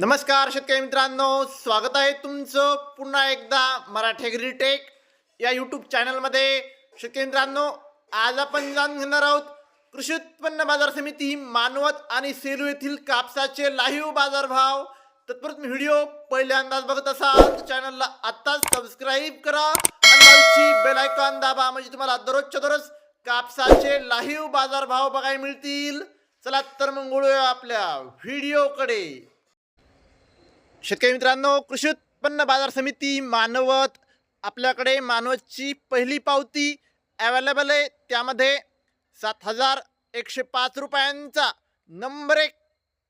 नमस्कार शेतकरी मित्रांनो, स्वागत आहे तुमचं पुन्हा एकदा मराठी ॲग्रीटेक या यूट्यूब चॅनलमध्ये. शेतकरी मित्रांनो, आज आपण जाणून घेणार आहोत कृषी उत्पन्न बाजार समिती मानवत आणि सेलू येथील कापसाचे लाईव्ह बाजारभाव. तत्पूर्वी व्हिडिओ पहिल्यांदाच बघत असाल तर चॅनलला आत्ताच सबस्क्राईब करा आणि बाजूची बेल आयकॉन दाबा, म्हणजे तुम्हाला दररोजच्या दररोज कापसाचे लाईव्ह बाजारभाव बघायला मिळतील. चला तर मग वळूया आपल्या व्हिडिओकडे. शेतकरी मित्रांनो, कृषी उत्पन्न बाजार समिती मानवत, आपल्याकडे मानवतची पहिली पावती अवेलेबल आहे. त्यामध्ये 7,105 रुपयांचा नंबर 1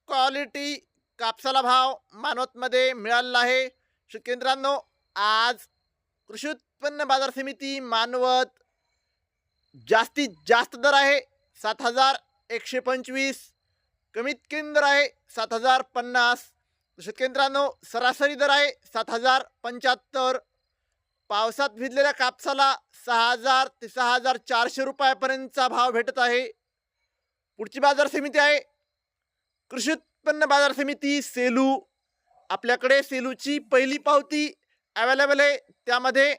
क्वालिटी कापसाला भाव मानवतमध्ये मिळाला आहे. शेतकरी मित्रांनो, आज कृषी उत्पन्न बाजार समिती मानवत जास्तीत जास्त दर आहे 7,125, कमीत कमी दर आहे 7,050. शेतकरी मित्रांनो, सरासरी दर आहे 7,075. पावसात भिजलेल्या कापसाला 6,000 ते 6,400 रुपयापर्यंतचा भाव भेटत आहे. पुढची बाजार समिती आहे कृषी उत्पन्न बाजार समिती सेलू. आपल्याकडे सेलूची पहिली पावती अवेलेबल आहे. त्यामध्ये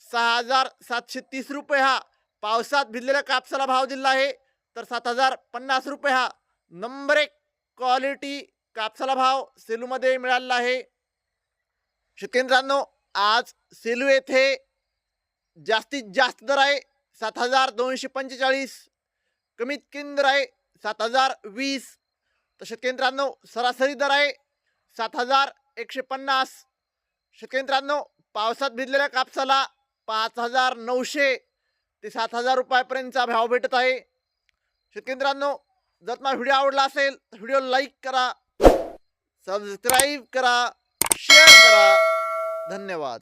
6,730 रुपये हा पावसात भिजलेल्या कापसाला भाव दिला आहे. तर 7,050 रुपये हा नंबर 1 क्वालिटी कापसाला भाव सेलूमध्ये मिळाला आहे. शेतकरी मित्रांनो, आज सेलू येथे जास्तीत जास्त दर आहे 7,245, कमीत कमी दर आहे 7,020. तर शेतकरी मित्रांनो, सरासरी दर आहे 7,150. शेतकरी मित्रांनो, पावसात भिजलेल्या कापसाला 5,900 ते 7,000 रुपयापर्यंतचा भाव भेटत आहे. शेतकरी मित्रांनो, जर तुम्हाला व्हिडिओ आवडला असेल तर व्हिडिओ लाईक करा, सबस्क्राईब करा, शेअर करा. धन्यवाद.